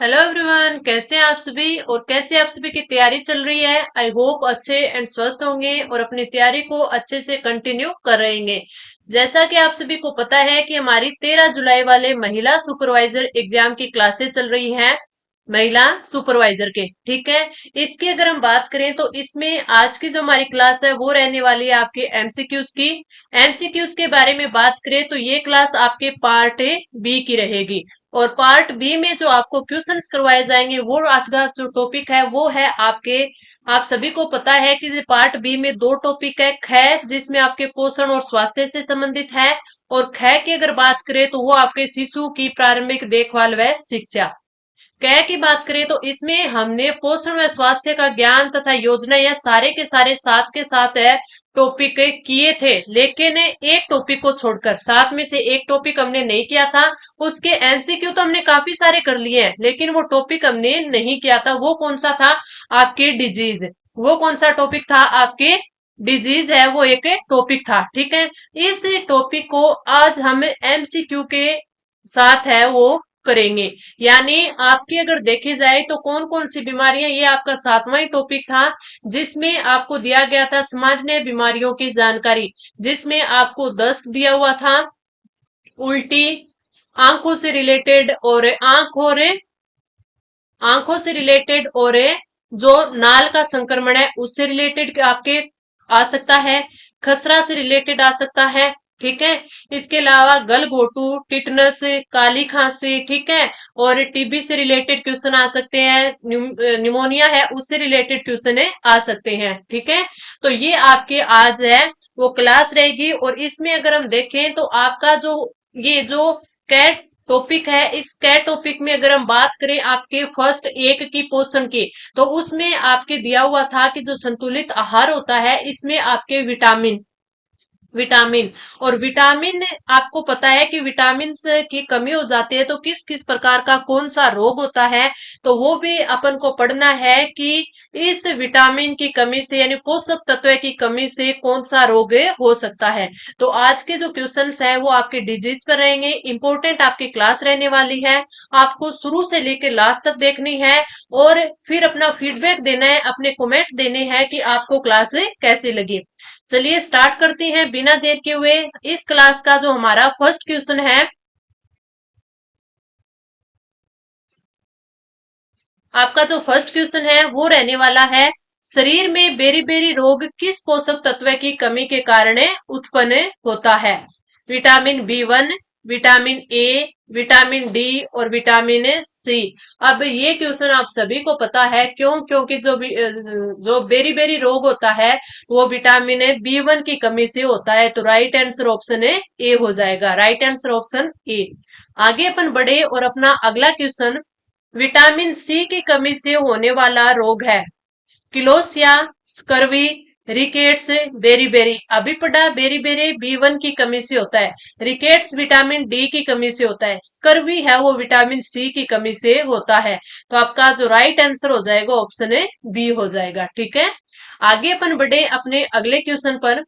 Hello everyone, कैसे हैं आप सभी और कैसे आप सभी की तैयारी चल रही है। आई होप अच्छे एंड स्वस्थ होंगे और अपनी तैयारी को अच्छे से कंटिन्यू कर रहेंगे। जैसा कि आप सभी को पता है कि हमारी 13 जुलाई वाले महिला सुपरवाइजर एग्जाम की क्लासेस चल रही हैं। महिला सुपरवाइजर के, ठीक है। इसकी अगर हम बात करें तो इसमें आज की जो हमारी क्लास है वो रहने वाली है आपके एमसीक्यूज की। एमसीक्यूज के बारे में बात करें तो ये क्लास आपके पार्ट ए बी की रहेगी। और पार्ट बी में जो आपको क्वेश्चंस करवाए जाएंगे वो आज का जो टॉपिक है वो है आपके, आप सभी को पता है कि पार्ट बी में दो टॉपिक है। ख जिसमें आपके पोषण और स्वास्थ्य से संबंधित है, और ख की अगर बात करें तो वो आपके शिशु की प्रारंभिक देखभाल व शिक्षा। कै की बात करें तो इसमें हमने पोषण व स्वास्थ्य का ज्ञान तथा योजना या सारे के सारे साथ के साथ है टॉपिक किए थे, लेकिन एक टॉपिक को छोड़कर साथ में से एक टॉपिक हमने नहीं किया था। उसके एमसीक्यू तो हमने काफी सारे कर लिए हैं, लेकिन वो टॉपिक हमने नहीं किया था। वो कौन सा था? आपके डिजीज। वो कौन सा टॉपिक था? आपके डिजीज है वो एक टॉपिक था, ठीक है। इस टॉपिक को आज हम एमसीक्यू के साथ है वो करेंगे। यानी आपकी अगर देखी जाए तो कौन कौन सी बीमारियां, ये आपका सातवां ही टॉपिक था जिसमें आपको दिया गया था सामान्य बीमारियों की जानकारी, जिसमें आपको दस्त दिया हुआ था, उल्टी, आंखों से रिलेटेड और आंखों से रिलेटेड और जो नाल का संक्रमण है उससे रिलेटेड आपके आ सकता है, खसरा से रिलेटेड आ सकता है, ठीक है। इसके अलावा गलघोटू, टिटनस, काली खांसी, ठीक है। और टीबी से रिलेटेड क्वेश्चन आ सकते हैं, निमोनिया है उससे रिलेटेड क्वेश्चन आ सकते हैं, ठीक है। तो ये आपके आज है वो क्लास रहेगी। और इसमें अगर हम देखें तो आपका जो ये जो कैट टॉपिक है, इस कैट टॉपिक में अगर हम बात करें आपके फर्स्ट एक की पोर्शन की, तो उसमें आपके दिया हुआ था कि जो संतुलित आहार होता है इसमें आपके विटामिन विटामिन और विटामिन, आपको पता है कि विटामिन की कमी हो जाती है तो किस किस प्रकार का कौन सा रोग होता है, तो वो भी अपन को पढ़ना है कि इस विटामिन की कमी से यानी पोषक तत्व की कमी से कौन सा रोग हो सकता है। तो आज के जो क्वेश्चंस हैं वो आपके डिजीज पर रहेंगे। इंपॉर्टेंट आपकी क्लास रहने वाली है, आपको शुरू से लेकर लास्ट तक देखनी है और फिर अपना फीडबैक देना है, अपने कमेंट देने हैं कि आपको क्लास कैसी लगी। चलिए स्टार्ट करते हैं बिना देर के हुए। इस क्लास का जो हमारा फर्स्ट क्वेश्चन है, आपका जो फर्स्ट क्वेश्चन है वो रहने वाला है, शरीर में बेरी बेरी रोग किस पोषक तत्व की कमी के कारण उत्पन्न होता है? Vitamin B 1, vitamin A, vitamin D और विटामिन सी। अब ये क्वेश्चन आप सभी को पता है, क्यों? क्योंकि जो बेरी बेरी रोग होता है वो विटामिन बी 1 की कमी से होता है। तो राइट आंसर ऑप्शन ए हो जाएगा, राइट आंसर ऑप्शन ए। आगे अपन बढ़े और अपना अगला क्वेश्चन, विटामिन सी की कमी से होने वाला रोग है किलोसिया, स्कर्वी, रिकेट्स, बेरीबेरी। अभी पढ़ा बेरीबेरी बी 1 की कमी से होता है, रिकेट्स विटामिन डी की कमी से होता है, स्कर्वी है वो विटामिन सी की कमी से होता है। तो आपका जो राइट आंसर हो जाएगा ऑप्शन ए बी हो जाएगा, ठीक है। आगे अपन बढ़े अपने अगले क्वेश्चन पर,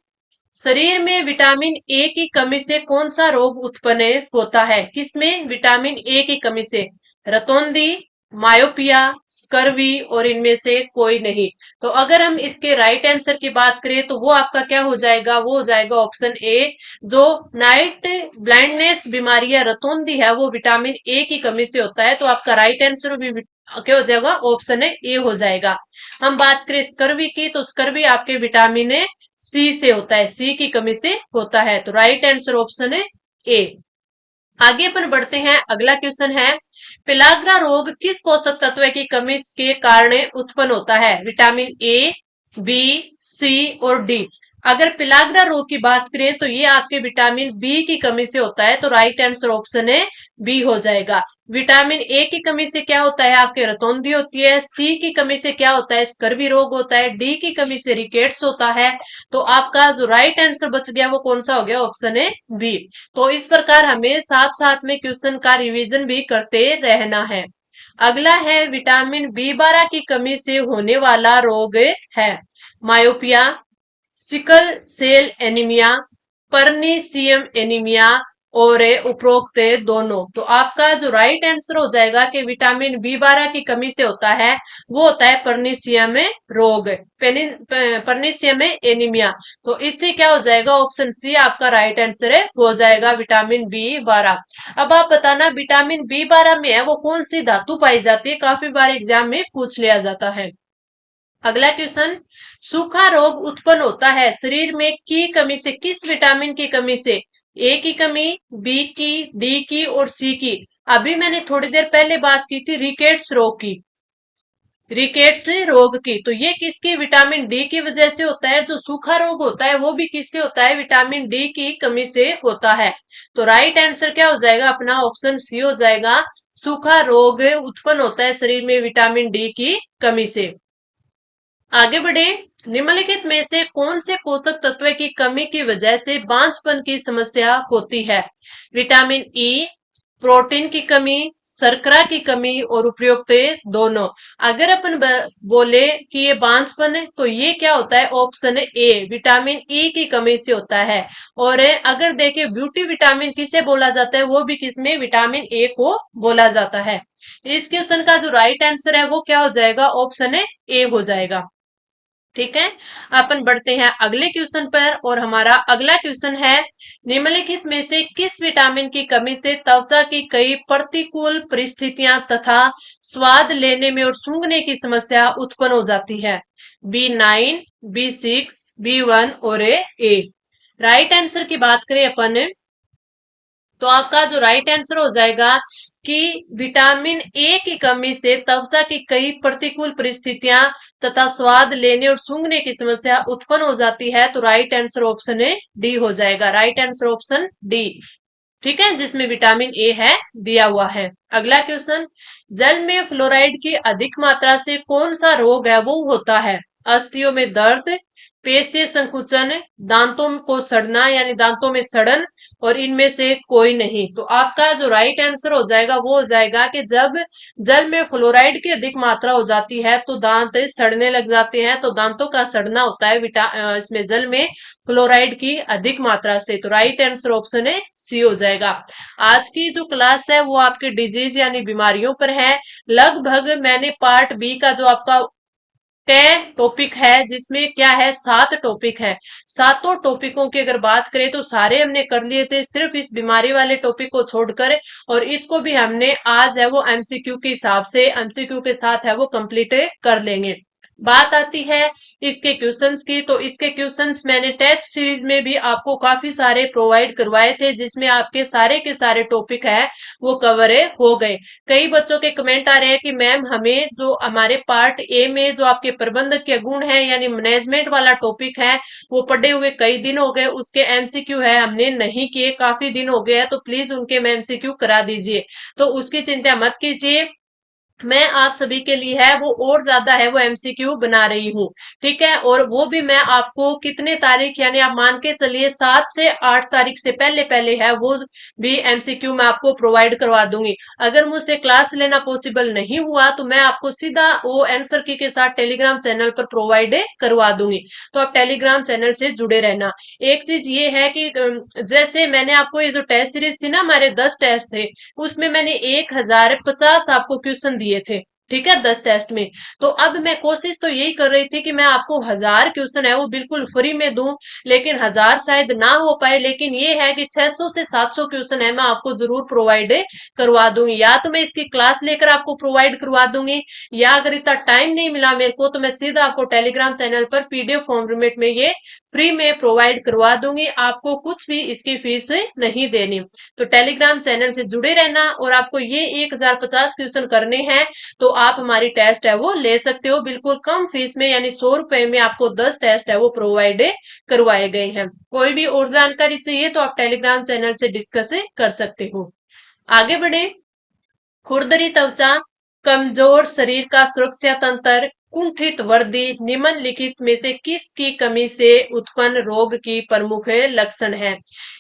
शरीर में विटामिन ए की कमी से कौन सा रोग उत्पन्न होता है? किसमें? विटामिन ए की कमी से, रतौंधी, मायोपिया, स्कर्वी और इनमें से कोई नहीं। तो अगर हम इसके राइट आंसर की बात करें तो वो आपका क्या हो जाएगा? वो हो जाएगा ऑप्शन ए। जो नाइट ब्लाइंडनेस बीमारी है रतौंधी है वो विटामिन ए की कमी से होता है। तो आपका राइट आंसर भी क्या हो जाएगा? ऑप्शन ए हो जाएगा। हम बात करें स्कर्वी की तो स्कर्वी आपके विटामिन सी से होता है, सी की कमी से होता है। तो राइट आंसर ऑप्शन है ए। आगे पर बढ़ते हैं, अगला क्वेश्चन है, पिलाग्रा रोग किस पोषक तत्व की कमी के कारण उत्पन्न होता है? विटामिन ए, बी, सी और डी। अगर पिलाग्रा रोग की बात करें तो ये आपके विटामिन बी की कमी से होता है। तो राइट आंसर ऑप्शन है बी हो जाएगा। विटामिन ए की कमी से क्या होता है? आपके रतौंधी होती है। सी की कमी से क्या होता है? स्कर्वी रोग होता है। डी की कमी से रिकेट्स होता है। तो आपका जो राइट आंसर बच गया वो कौन सा हो गया? ऑप्शन है बी। तो इस प्रकार हमें साथ साथ में क्वेश्चन का रिवीजन भी करते रहना है। अगला है, विटामिन बी 12 की कमी से होने वाला रोग है myopia, sickle cell anaemia, pernicious anaemia और उपरोक्त दोनों। तो आपका जो राइट आंसर हो जाएगा कि विटामिन B12 की कमी से होता है, वो होता है पर्निशियम रोग, पर्निशियम एनीमिया। तो इससे क्या हो जाएगा, ऑप्शन सी आपका राइट आंसर हो जाएगा, विटामिन B12। अब आप बताना विटामिन B12 में है वो कौन सी धातु पाई जाती है, काफी बार एग्जाम में पूछ लिया जाता है। अगला क्वेश्चन, सूखा रोग उत्पन्न होता है शरीर में की कमी से, किस विटामिन की कमी से? ए की कमी, बी की, डी की और सी की। अभी मैंने थोड़ी देर पहले बात की थी रिकेट्स रोग की, रिकेट्स रोग की, तो ये किसकी, विटामिन डी की वजह से होता है। जो सूखा रोग होता है वो भी किससे होता है, विटामिन डी की कमी से होता है। तो राइट आंसर क्या हो जाएगा अपना, ऑप्शन सी हो जाएगा, सूखा रोग उत्पन्न होता है शरीर में विटामिन डी की कमी से। आगे बढ़े, निम्नलिखित में से कौन से पोषक तत्व की कमी की वजह से बांझपन की समस्या होती है? विटामिन ई, प्रोटीन की कमी, शर्करा की कमी और उपयुक्त दोनों। अगर अपन बोले कि ये बांझपन है तो ये क्या होता है, ऑप्शन ए विटामिन ई की कमी से होता है। और अगर देखे ब्यूटी विटामिन किसे बोला जाता है, वो भी किसमें, विटामिन ए को बोला जाता है। इस क्वेश्चन का जो राइट आंसर है वो क्या हो जाएगा, ऑप्शन ए हो जाएगा। ठीक है, अपन बढ़ते हैं अगले क्वेश्चन पर, और हमारा अगला क्वेश्चन है, निम्नलिखित में से किस विटामिन की कमी से त्वचा की कई प्रतिकूल परिस्थितियां तथा स्वाद लेने में और सूंघने की समस्या उत्पन्न हो जाती है? B9, B6, B1 और ए। राइट आंसर की बात करें अपन, तो आपका जो राइट आंसर हो जाएगा कि विटामिन ए की कमी से त्वचा की कई प्रतिकूल परिस्थितियां तथा स्वाद लेने और सूंघने की समस्या उत्पन्न हो जाती है। तो राइट आंसर ऑप्शन है डी हो जाएगा, राइट आंसर ऑप्शन डी। ठीक है, जिसमें विटामिन ए है दिया हुआ है। अगला क्वेश्चन, जल में फ्लोराइड की अधिक मात्रा से कौन सा रोग है वो होता है? अस्थियों में दर्द, पेशीय संकुचन, दांतों को सड़ना यानी दांतों में सड़न, और इनमें से कोई नहीं। तो आपका जो राइट आंसर हो जाएगा वो हो जाएगा कि जब जल में फ्लोराइड की अधिक मात्रा हो जाती है तो दांत सड़ने लग जाते हैं। तो दांतों का सड़ना होता है इसमें जल में फ्लोराइड की अधिक मात्रा से। तो राइट आंसर ऑप्शन है सी हो जाएगा। आज की जो क्लास है वो आपकी डिजीज यानी बीमारियों पर है। लगभग मैंने पार्ट बी का जो आपका टॉपिक है, जिसमें क्या है 7 टॉपिक है, सातों टॉपिकों की अगर बात करें तो सारे हमने कर लिए थे, सिर्फ इस बीमारी वाले टॉपिक को छोड़कर। और इसको भी हमने आज है वो एमसीक्यू के हिसाब से, एमसीक्यू के साथ है वो कंप्लीट कर लेंगे। बात आती है इसके क्वेश्चंस की, तो इसके क्वेश्चंस मैंने टेस्ट सीरीज में भी आपको काफी सारे प्रोवाइड करवाए थे, जिसमें आपके सारे के सारे टॉपिक है वो कवर हो गए। कई बच्चों के कमेंट आ रहे हैं कि मैम हमें जो हमारे पार्ट ए में जो आपके प्रबंधक के गुण है यानी मैनेजमेंट वाला टॉपिक है वो पढ़े हुए कई दिन हो गए, उसके एमसीक्यू है हमने नहीं किए, काफी दिन हो गए हैं, तो प्लीज उनके एमसीक्यू करा दीजिए। तो उसकी चिंता मत कीजिए, मैं आप सभी के लिए है वो और ज्यादा है वो एमसीक्यू बना रही हूँ। ठीक है, और वो भी मैं आपको कितने तारीख यानी आप मान के चलिए 7 से 8 तारीख से पहले पहले है वो भी एमसीक्यू मैं आपको प्रोवाइड करवा दूंगी। अगर मुझसे क्लास लेना पॉसिबल नहीं हुआ तो मैं आपको सीधा वो आंसर की के साथ टेलीग्राम चैनल पर प्रोवाइड करवा दूंगी। तो आप टेलीग्राम चैनल से जुड़े रहना। एक चीज ये है कि जैसे मैंने आपको ये जो टेस्ट सीरीज थी ना, हमारे 10 टेस्ट थे, उसमें मैंने 1050 आपको क्वेश्चन दिए थे। ठीक है, 10 टेस्ट में। तो अब मैं कोशिश तो यही कर रही थी कि मैं आपको 1000 क्वेश्चन है वो बिल्कुल फ्री में दूं, लेकिन 1000 शायद ना हो पाए, लेकिन ये है कि 600 से 700 क्वेश्चन है मैं आपको जरूर प्रोवाइड करवा दूंगी। या तो मैं इसकी क्लास लेकर आपको प्रोवाइड करवा दूंगी, या अगर इतना टाइम नहीं मिला मेरे को तो मैं सीधा आपको टेलीग्राम चैनल पर पीडीएफ फॉर्मेट में ये फ्री में प्रोवाइड करवा दूंगी। आपको कुछ भी इसकी फीस नहीं देनी। तो टेलीग्राम चैनल से जुड़े रहना, और आपको ये 1050 क्वेश्चन करने हैं तो आप हमारी टेस्ट है वो ले सकते हो बिल्कुल कम फीस में, यानी 100 रुपए में आपको 10 टेस्ट है वो प्रोवाइड करवाए गए हैं। कोई भी और जानकारी चाहिए तो आप टेलीग्राम चैनल से डिस्कस कर सकते हो। आगे बढ़े, खुरदरी त्वचा, कमजोर शरीर का सुरक्षा तंत्र, कुंठित वृद्धि निम्नलिखित में से किसकी कमी से उत्पन्न रोग की प्रमुख लक्षण है?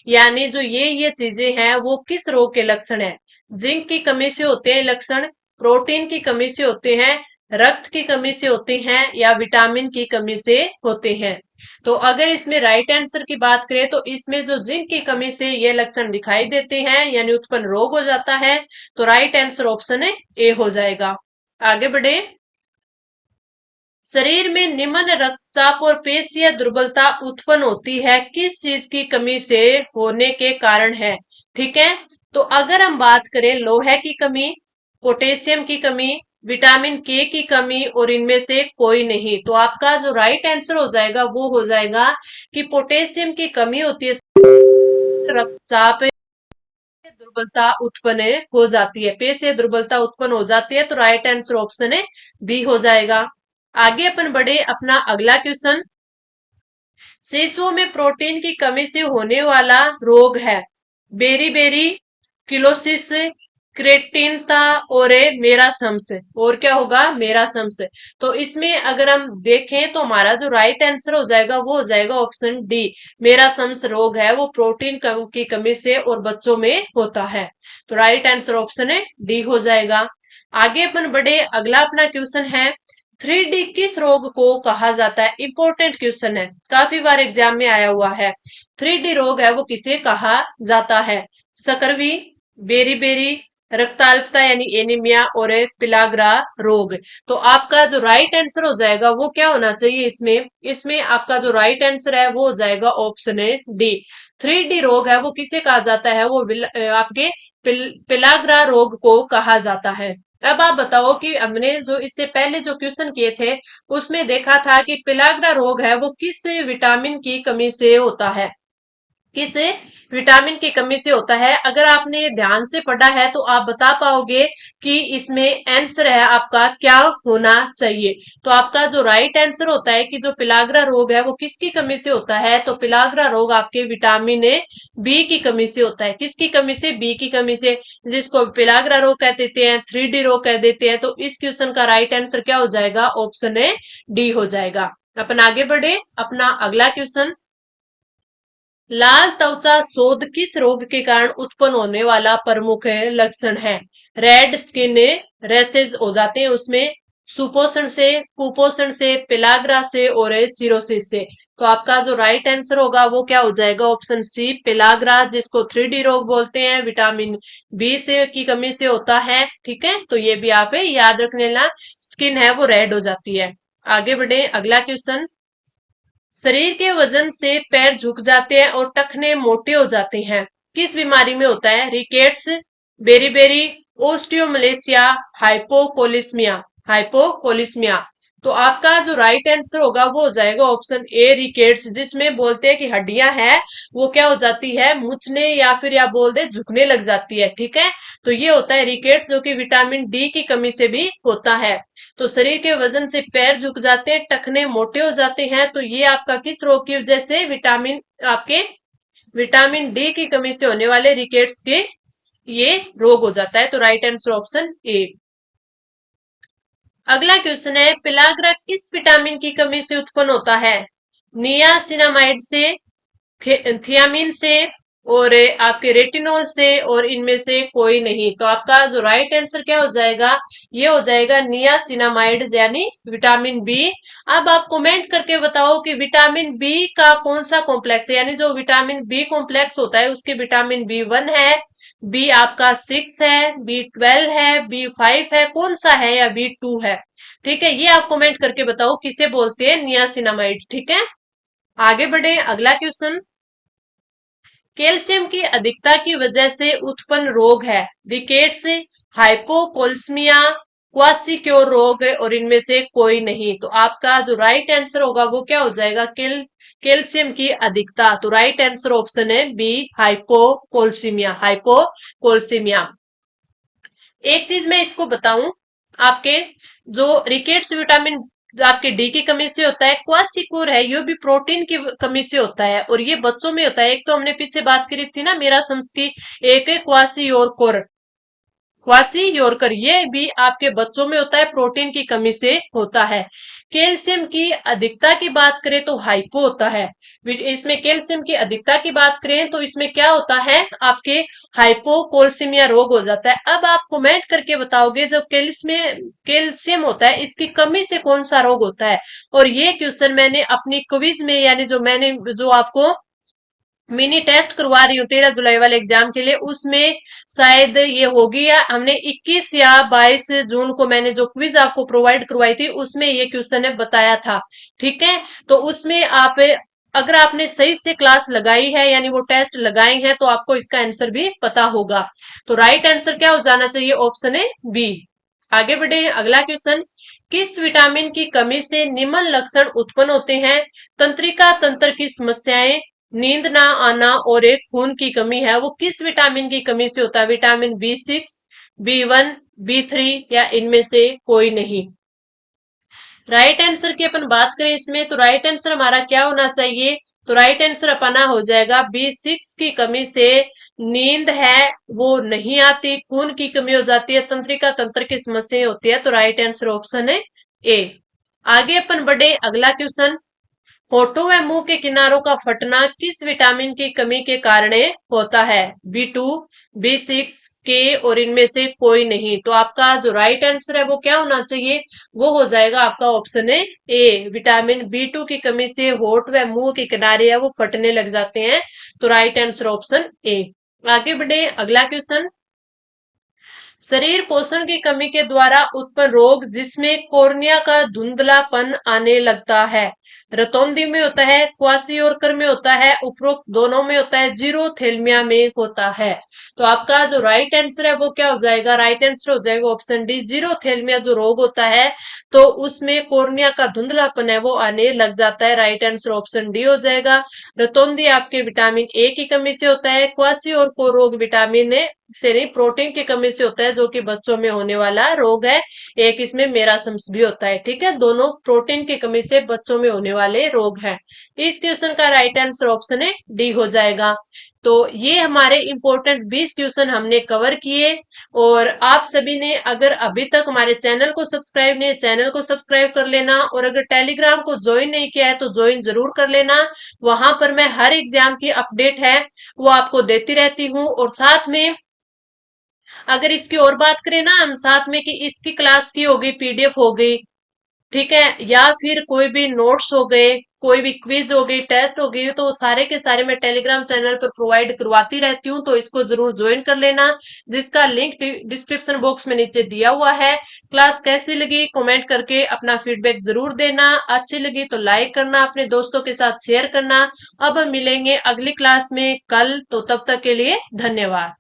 यानी जो ये चीजें हैं वो किस रोग के लक्षण है? जिंक की कमी से होते हैं लक्षण, प्रोटीन की कमी से होते हैं, रक्त की कमी से होते हैं या विटामिन की कमी से होते हैं। तो अगर इसमें राइट आंसर की बात करें तो इसमें जो जिंक की कमी से ये लक्षण दिखाई देते हैं यानी उत्पन्न रोग हो जाता है, तो राइट आंसर ऑप्शन है ए हो जाएगा। आगे बढ़े। शरीर में निम्न रक्तचाप और पेशीय दुर्बलता उत्पन्न होती है किस चीज की कमी से होने के कारण है? ठीक है, तो अगर हम बात करें लोहे की कमी, पोटेशियम की कमी, विटामिन के की कमी और इनमें से कोई नहीं, तो आपका जो राइट आंसर हो जाएगा वो हो जाएगा कि पोटेशियम की कमी होती है, रक्तचाप दुर्बलता उत्पन्न हो जाती है, पेशीय दुर्बलता उत्पन्न हो जाती है, तो राइट आंसर ऑप्शन है बी हो जाएगा। आगे अपन बढ़े अपना अगला क्वेश्चन। शिशुओं में प्रोटीन की कमी से होने वाला रोग है बेरी बेरी, किलोसिस, क्रेटिनता और मेरासम्स। और क्या होगा? मेरासम्स। तो इसमें अगर हम देखें तो हमारा जो राइट आंसर हो जाएगा वो हो जाएगा ऑप्शन डी। मेरासम्स रोग है वो प्रोटीन की कमी से और बच्चों में होता है, तो राइट आंसर ऑप्शन है डी हो जाएगा। आगे अपन बढ़े, अगला अपना क्वेश्चन है 3D किस रोग को कहा जाता है? इंपॉर्टेंट क्वेश्चन है, काफी बार एग्जाम में आया हुआ है। 3D रोग है वो किसे कहा जाता है? सकरवी, बेरी बेरी, रक्ताल्पता यानी एनीमिया और पिलाग्रा रोग। तो आपका जो राइट आंसर हो जाएगा वो क्या होना चाहिए इसमें? इसमें आपका जो राइट आंसर है वो हो जाएगा ऑप्शन है डी। 3D रोग है वो किसे कहा जाता है? वो आपके पिलाग्रा रोग को कहा जाता है। अब आप बताओ कि हमने जो इससे पहले जो क्वेश्चन किए थे उसमें देखा था कि पिलाग्रा रोग है वो किस विटामिन की कमी से होता है? किस विटामिन की कमी से होता है? अगर आपने ये ध्यान से पढ़ा है तो आप बता पाओगे कि इसमें आंसर है आपका क्या होना चाहिए। तो आपका जो राइट आंसर होता है कि जो पिलाग्रा रोग है वो किसकी कमी से होता है, तो पिलाग्रा रोग आपके विटामिन बी की कमी से होता है। किसकी कमी से? बी की कमी से, जिसको पिलाग्रा रोग कह देते हैं, 3D रोग कह देते हैं। तो इस क्वेश्चन का राइट आंसर क्या हो जाएगा? ऑप्शन ए डी हो जाएगा। अपन आगे बढ़े अपना अगला क्वेश्चन। लाल त्वचा शोथ किस रोग के कारण उत्पन्न होने वाला प्रमुख लक्षण है? रेड स्किन रैसेज हो जाते हैं उसमें, सुपोषण से, कुपोषण से, पिलाग्रा से और सिरोसिस से। तो आपका जो राइट आंसर होगा वो क्या हो जाएगा? ऑप्शन सी पिलाग्रा, जिसको 3D रोग बोलते हैं, विटामिन बी से की कमी से होता है। ठीक है, तो ये भी आप याद रख लेना, स्किन है वो रेड हो जाती है। आगे बढ़े अगला क्वेश्चन। शरीर के वजन से पैर झुक जाते हैं और टखने मोटे हो जाते हैं, किस बीमारी में होता है? Rickets, beriberi, osteomalacia, hypocalcaemia. Hypocalcaemia. तो आपका जो राइट आंसर होगा वो हो जाएगा ऑप्शन ए रिकेट्स, जिसमें बोलते हैं कि हड्डियां हैं वो क्या हो जाती है? मुचने या फिर या बोल दे झुकने लग जाती है। ठीक है, तो ये होता है रिकेट्स, जो कि विटामिन डी की कमी से भी होता है। तो शरीर के वजन से पैर झुक जाते हैं, टखने मोटे हो जाते हैं, तो ये आपका किस रोग की वजह से? विटामिन आपके विटामिन डी की कमी से होने वाले रिकेट्स के ये रोग हो जाता है, तो राइट आंसर ऑप्शन ए। अगला क्वेश्चन है पिलाग्रा किस विटामिन की कमी से उत्पन्न होता है? नियासिनामाइड से, थियामिन से और आपके रेटिनॉल से और इनमें से कोई नहीं, तो आपका जो राइट आंसर क्या हो जाएगा? ये हो जाएगा नियासिनामाइड यानी विटामिन बी। अब आप कमेंट करके बताओ कि विटामिन बी का कौन सा कॉम्प्लेक्स है, यानी जो विटामिन बी कॉम्प्लेक्स होता है उसके विटामिन बी 1 है, बी आपका 6 है, बी 12 है, बी 5 है, कौन सा है, या बी 2 है? ठीक है, ये आप कमेंट करके बताओ किसे बोलते हैं नियासिनामाइड। ठीक है, आगे बढ़े अगला क्वेश्चन। कैल्शियम की अधिकता की वजह से उत्पन्न रोग है रिकेट्स, हाइपोकोल्समिया, क्वासिक्योर रोग और इनमें से कोई नहीं, तो आपका जो राइट आंसर होगा वो क्या हो जाएगा? कैल्शियम की अधिकता, तो राइट आंसर ऑप्शन है बी हाइपोकोल्सीमिया। हाइपोकोल्सीमिया। एक चीज मैं इसको बताऊं आपके, जो रिकेट्स विटामिन जो आपके डी की कमी से होता है, क्वासिकोर है ये भी प्रोटीन की कमी से होता है और ये बच्चों में होता है। एक तो हमने पीछे बात करी थी ना मेरा सम्स की, एक है क्वासी और कोर, क्वासी योरकर ये भी आपके बच्चों में होता है, प्रोटीन की कमी से होता है। कैल्शियम की अधिकता की बात करें तो हाइपो होता है। इसमें कैल्शियम की अधिकता की बात करें तो इसमें क्या होता है, आपके हाइपोकोल्सीमिया रोग हो जाता है। अब आप कमेंट करके बताओगे जब कैल्शियम होता है इसकी कमी से कौन सा रोग होता है। और ये क्वेश्चन मैंने अपनी क्विज में, यानी जो आपको मिनी टेस्ट करवा रही हूँ 13 जुलाई वाले एग्जाम के लिए, उसमें शायद ये होगी, या हमने 21 या 22 जून को मैंने जो क्विज आपको प्रोवाइड करवाई थी उसमें ये क्वेश्चन है बताया था। ठीक है, तो उसमें आप अगर आपने सही से क्लास लगाई है यानी वो टेस्ट लगाए हैं तो आपको इसका आंसर भी पता होगा। तो राइट आंसर क्या हो जाना चाहिए, ऑप्शन है बी। आगे बढ़े अगला क्वेश्चन, किस विटामिन की कमी से निम्न लक्षण उत्पन्न होते हैं। तंत्रिका तंत्र की समस्याएं, नींद ना आना और एक खून की कमी है, वो किस विटामिन की कमी से होता है। विटामिन B6, B1, B3 या इनमें से कोई नहीं। राइट आंसर की अपन बात करें इसमें तो राइट आंसर हमारा क्या होना चाहिए, तो राइट आंसर अपना हो जाएगा B6 की कमी से नींद है वो नहीं आती, खून की कमी हो जाती है, तंत्रिका तंत्र की समस्या होती है। तो राइट आंसर ऑप्शन है ए। आगे अपन बढ़े अगला क्वेश्चन, होठों व मुंह के किनारों का फटना किस विटामिन की कमी के कारण होता है। B2, B6, के और इनमें से कोई नहीं। तो आपका जो राइट आंसर है वो क्या होना चाहिए, वो हो जाएगा आपका ऑप्शन है ए। विटामिन B2 की कमी से होठ व मुंह के किनारे है वो फटने लग जाते हैं। तो राइट आंसर ऑप्शन ए। आगे बढ़े अगला क्वेश्चन, शरीर पोषण की कमी के द्वारा उत्पन्न रोग जिसमें कोर्निया का धुंधलापन आने लगता है। रतौंधी में होता है, क्वासियोरकर में होता है, उपरोक्त दोनों में होता है, जीरोथेल्मिया में होता है। तो आपका जो राइट आंसर है वो क्या हो जाएगा, राइट आंसर हो जाएगा ऑप्शन डी। जीरोथेल्मिया जो रोग होता है तो उसमें कोर्निया का धुंधलापन है वो आने लग जाता है। राइट आंसर ऑप्शन डी हो जाएगा। रतौंधी आपके विटामिन ए की कमी से होता है, क्वासियोर को रोग विटामिन ए से नहीं प्रोटीन की कमी से होता है जो कि बच्चों में होने वाला रोग है। एक इसमें मेरासम्स भी होता है। ठीक है, दोनों प्रोटीन की कमी से बच्चों में होने वाले रोग हैं। इस क्वेश्चन का राइट आंसर ऑप्शन है डी हो जाएगा। तो ये हमारे इंपॉर्टेंट 20 क्वेश्चन हमने कवर किए। और आप सभी ने अगर अभी तक हमारे चैनल को सब्सक्राइब नहीं, चैनल को सब्सक्राइब कर लेना, और अगर टेलीग्राम को ज्वाइन नहीं किया है तो ज्वाइन जरूर कर लेना। वहां पर मैं हर एग्जाम की अपडेट है वो आपको देती रहती हूँ। और साथ में अगर इसकी और बात करें ना हम साथ में कि इसकी क्लास की हो गई, पीडीएफ हो गई, ठीक है, या फिर कोई भी नोट्स हो गए, कोई भी क्विज हो गई, टेस्ट हो गई, तो वो सारे के सारे मैं टेलीग्राम चैनल पर प्रोवाइड करवाती रहती हूँ। तो इसको जरूर ज्वाइन कर लेना, जिसका लिंक डिस्क्रिप्शन बॉक्स में नीचे दिया हुआ है। क्लास कैसी लगी कमेंट करके अपना फीडबैक जरूर देना, अच्छी लगी तो लाइक करना, अपने दोस्तों के साथ शेयर करना। अब हम मिलेंगे अगली क्लास में कल, तो तब तक के लिए धन्यवाद।